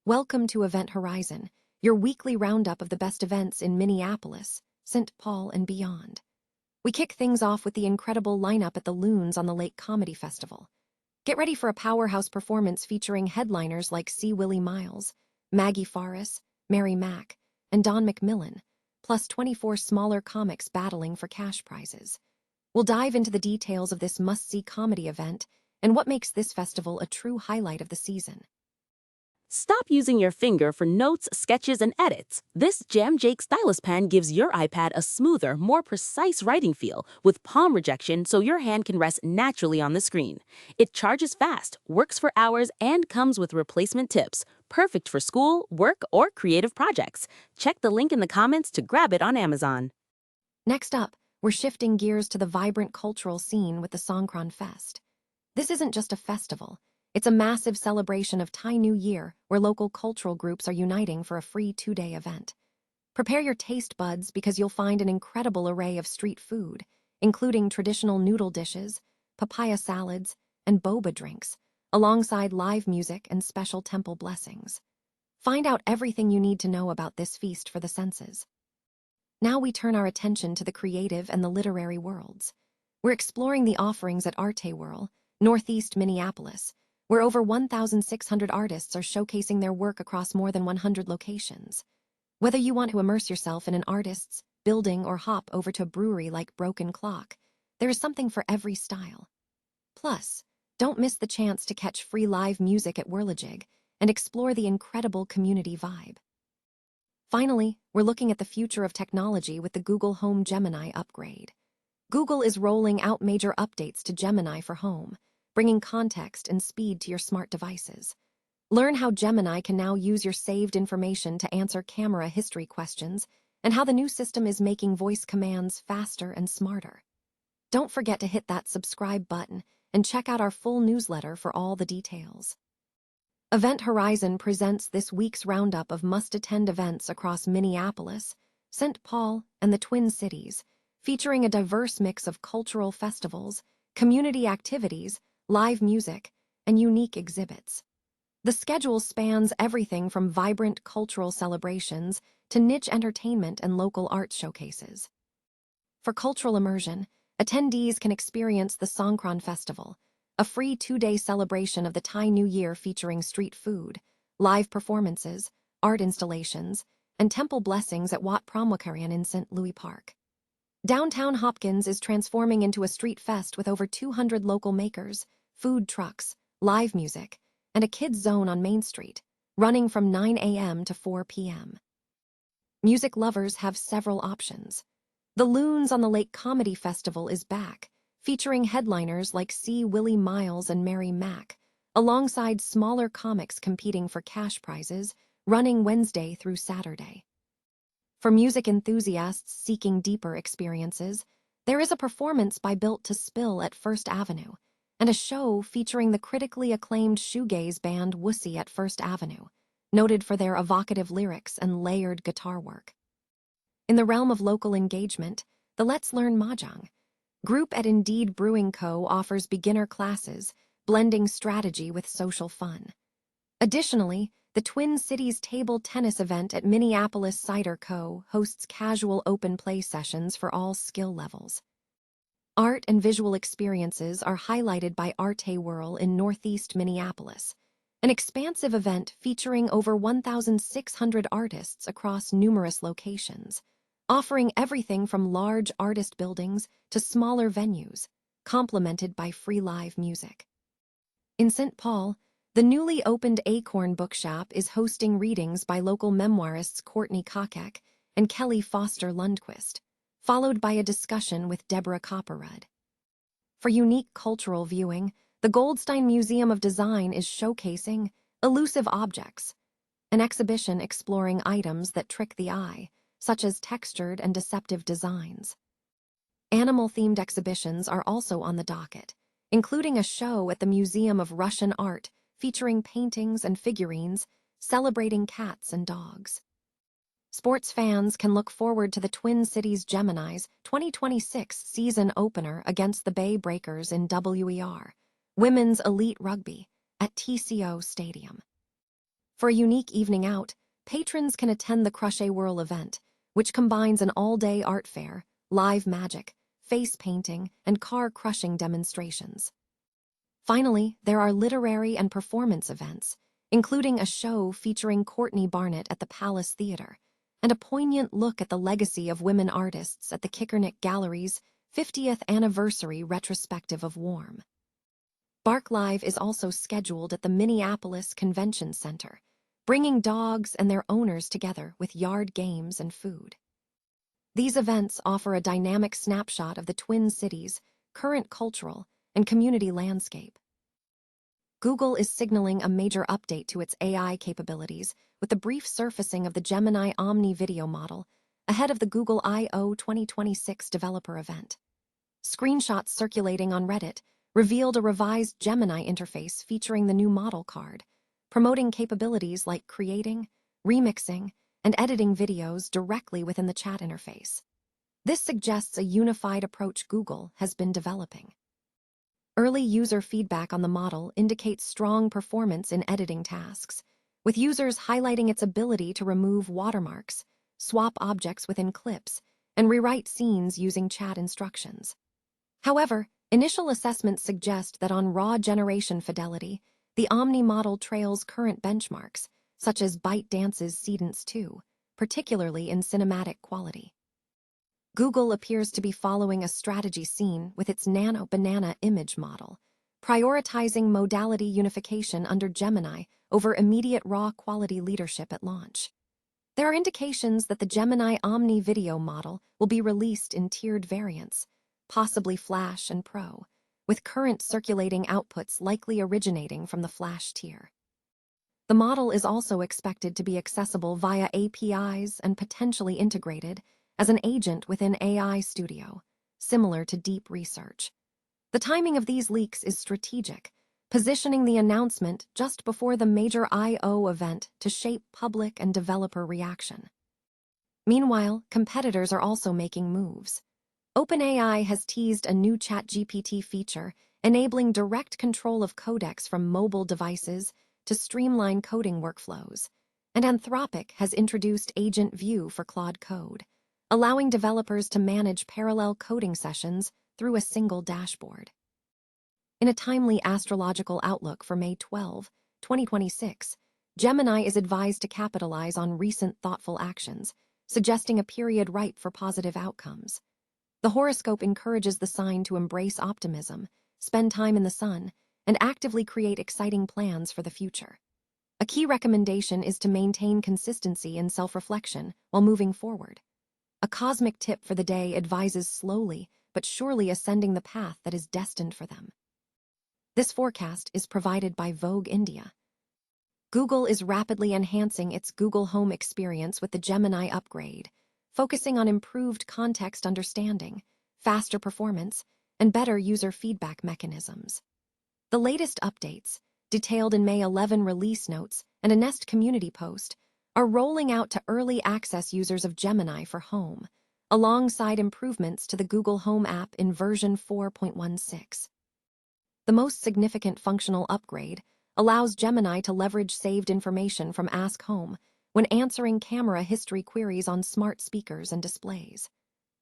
Welcome to Event Horizon, your weekly roundup of the best events in Minneapolis, St. Paul, and beyond. We kick things off with the incredible lineup at the Loons on the Lake Comedy Festival. Get ready for a powerhouse performance featuring headliners like C. Willie Miles, Maggie Farris, Mary Mack, and Don McMillan, plus 24 smaller comics battling for cash prizes. We'll dive into the details of this must-see comedy event and what makes this festival a true highlight of the season. Stop using your finger for notes, sketches, and edits. This Jam Jake stylus pen gives your iPad a smoother, more precise writing feel with palm rejection so your hand can rest naturally on the screen. It charges fast, works for hours, and comes with replacement tips. Perfect for school, work, or creative projects. Check the link in the comments to grab it on Amazon. Next up, we're shifting gears to the vibrant cultural scene with the Songkran Fest. This isn't just a festival. It's a massive celebration of Thai New Year where local cultural groups are uniting for a free 2-day event. Prepare your taste buds because you'll find an incredible array of street food, including traditional noodle dishes, papaya salads, and boba drinks, alongside live music and special temple blessings. Find out everything you need to know about this feast for the senses. Now we turn our attention to the creative and the literary worlds. We're exploring the offerings at Art-A-Whirl, Northeast Minneapolis, where over 1,600 artists are showcasing their work across more than 100 locations. Whether you want to immerse yourself in an artist's building or hop over to a brewery like Broken Clock, there is something for every style. Plus, don't miss the chance to catch free live music at Whirligig and explore the incredible community vibe. Finally, we're looking at the future of technology with the Google Home Gemini upgrade. Google is rolling out major updates to Gemini for Home, bringing context and speed to your smart devices. Learn how Gemini can now use your saved information to answer camera history questions and how the new system is making voice commands faster and smarter. Don't forget to hit that subscribe button and check out our full newsletter for all the details. Event Horizon presents this week's roundup of must-attend events across Minneapolis, St. Paul, and the Twin Cities, featuring a diverse mix of cultural festivals, community activities, live music, and unique exhibits. The schedule spans everything from vibrant cultural celebrations to niche entertainment and local art showcases. For cultural immersion, attendees can experience the Songkran Festival, a free 2-day celebration of the Thai New Year featuring street food, live performances, art installations, and temple blessings at Wat Pramwakarian in St. Louis Park. Downtown Hopkins is transforming into a street fest with over 200 local makers, food trucks, live music, and a kids zone on Main Street, running from 9 a.m. to 4 p.m. Music lovers have several options. The Loons on the Lake Comedy Festival is back, featuring headliners like C. Willie Miles and Mary Mack, alongside smaller comics competing for cash prizes, running Wednesday through Saturday. For music enthusiasts seeking deeper experiences, there is a performance by Built to Spill at First Avenue, and a show featuring the critically acclaimed shoegaze band Wussy at First Avenue, noted for their evocative lyrics and layered guitar work. In the realm of local engagement, the Let's Learn Mahjong group at Indeed Brewing Co. offers beginner classes, blending strategy with social fun. Additionally, the Twin Cities table tennis event at Minneapolis Cider Co. hosts casual open play sessions for all skill levels. Art and visual experiences are highlighted by Art-A-Whirl in Northeast Minneapolis, an expansive event featuring over 1,600 artists across numerous locations, offering everything from large artist buildings to smaller venues, complemented by free live music. In St. Paul, the newly opened Acorn Bookshop is hosting readings by local memoirists Courtney Kokek and Kelly Foster Lundquist, followed by a discussion with Deborah Copperrudd. For unique cultural viewing, the Goldstein Museum of Design is showcasing Elusive Objects, an exhibition exploring items that trick the eye, such as textured and deceptive designs. Animal-themed exhibitions are also on the docket, including a show at the Museum of Russian Art featuring paintings and figurines celebrating cats and dogs. Sports fans can look forward to the Twin Cities Gemini's 2026 season opener against the Bay Breakers in WER, Women's Elite Rugby, at TCO Stadium. For a unique evening out, patrons can attend the Art-A-Whirl event, which combines an all-day art fair, live magic, face painting, and car-crushing demonstrations. Finally, there are literary and performance events, including a show featuring Courtney Barnett at the Palace Theatre, and a poignant look at the legacy of women artists at the Kickernick Gallery's 50th anniversary retrospective of Warm. Bark Live is also scheduled at the Minneapolis Convention Center, bringing dogs and their owners together with yard games and food. These events offer a dynamic snapshot of the Twin Cities' current cultural and community landscape. Google is signaling a major update to its AI capabilities with the brief surfacing of the Gemini Omni video model ahead of the Google I/O 2026 developer event. Screenshots circulating on Reddit revealed a revised Gemini interface featuring the new model card, promoting capabilities like creating, remixing, and editing videos directly within the chat interface. This suggests a unified approach Google has been developing. Early user feedback on the model indicates strong performance in editing tasks, with users highlighting its ability to remove watermarks, swap objects within clips, and rewrite scenes using chat instructions. However, initial assessments suggest that on raw generation fidelity, the Omni model trails current benchmarks, such as ByteDance's Seedance 2, particularly in cinematic quality. Google appears to be following a strategy seen with its Nano Banana image model, prioritizing modality unification under Gemini over immediate raw quality leadership at launch. There are indications that the Gemini Omni video model will be released in tiered variants, possibly Flash and Pro, with current circulating outputs likely originating from the Flash tier. The model is also expected to be accessible via APIs and potentially integrated as an agent within AI Studio, similar to Deep Research. The timing of these leaks is strategic, positioning the announcement just before the major I/O event to shape public and developer reaction. Meanwhile, competitors are also making moves. OpenAI has teased a new ChatGPT feature enabling direct control of codecs from mobile devices to streamline coding workflows, and Anthropic has introduced Agent View for Claude Code, allowing developers to manage parallel coding sessions through a single dashboard. In a timely astrological outlook for May 12, 2026, Gemini is advised to capitalize on recent thoughtful actions, suggesting a period ripe for positive outcomes. The horoscope encourages the sign to embrace optimism, spend time in the sun, and actively create exciting plans for the future. A key recommendation is to maintain consistency and self-reflection while moving forward. A cosmic tip for the day advises slowly but surely ascending the path that is destined for them. This forecast is provided by Vogue India. Google is rapidly enhancing its Google Home experience with the Gemini upgrade, focusing on improved context understanding, faster performance, and better user feedback mechanisms. The latest updates, detailed in May 11 release notes and a Nest community post, are rolling out to early access users of Gemini for Home, alongside improvements to the Google Home app in version 4.16. The most significant functional upgrade allows Gemini to leverage saved information from Ask Home when answering camera history queries on smart speakers and displays.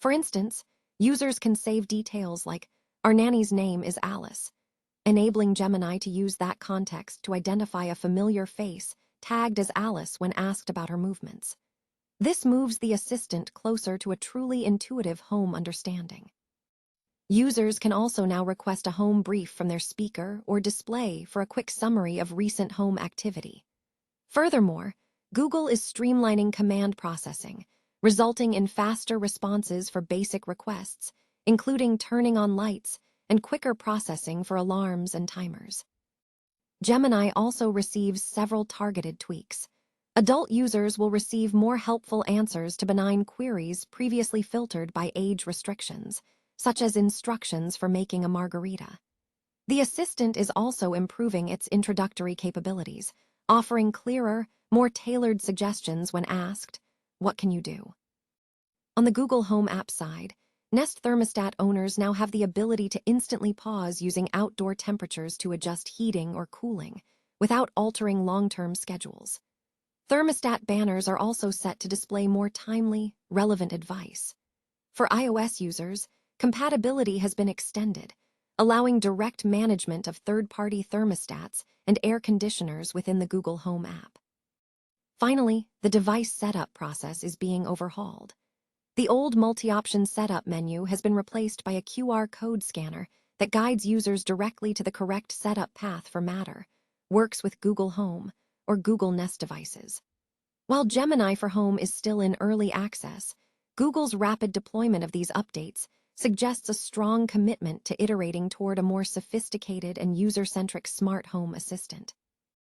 For instance, users can save details like, "Our nanny's name is Alice," enabling Gemini to use that context to identify a familiar face tagged as Alice when asked about her movements. This moves the assistant closer to a truly intuitive home understanding. Users can also now request a home brief from their speaker or display for a quick summary of recent home activity. Furthermore, Google is streamlining command processing, resulting in faster responses for basic requests, including turning on lights and quicker processing for alarms and timers. Gemini also receives several targeted tweaks. Adult users will receive more helpful answers to benign queries previously filtered by age restrictions, such as instructions for making a margarita. The assistant is also improving its introductory capabilities, offering clearer, more tailored suggestions when asked, "What can you do?" On the Google Home app side, Nest thermostat owners now have the ability to instantly pause using outdoor temperatures to adjust heating or cooling, without altering long-term schedules. Thermostat banners are also set to display more timely, relevant advice. For iOS users, compatibility has been extended, allowing direct management of third-party thermostats and air conditioners within the Google Home app. Finally, the device setup process is being overhauled. The old multi-option setup menu has been replaced by a QR code scanner that guides users directly to the correct setup path for Matter, works with Google Home, or Google Nest devices. While Gemini for Home is still in early access, Google's rapid deployment of these updates suggests a strong commitment to iterating toward a more sophisticated and user-centric smart home assistant.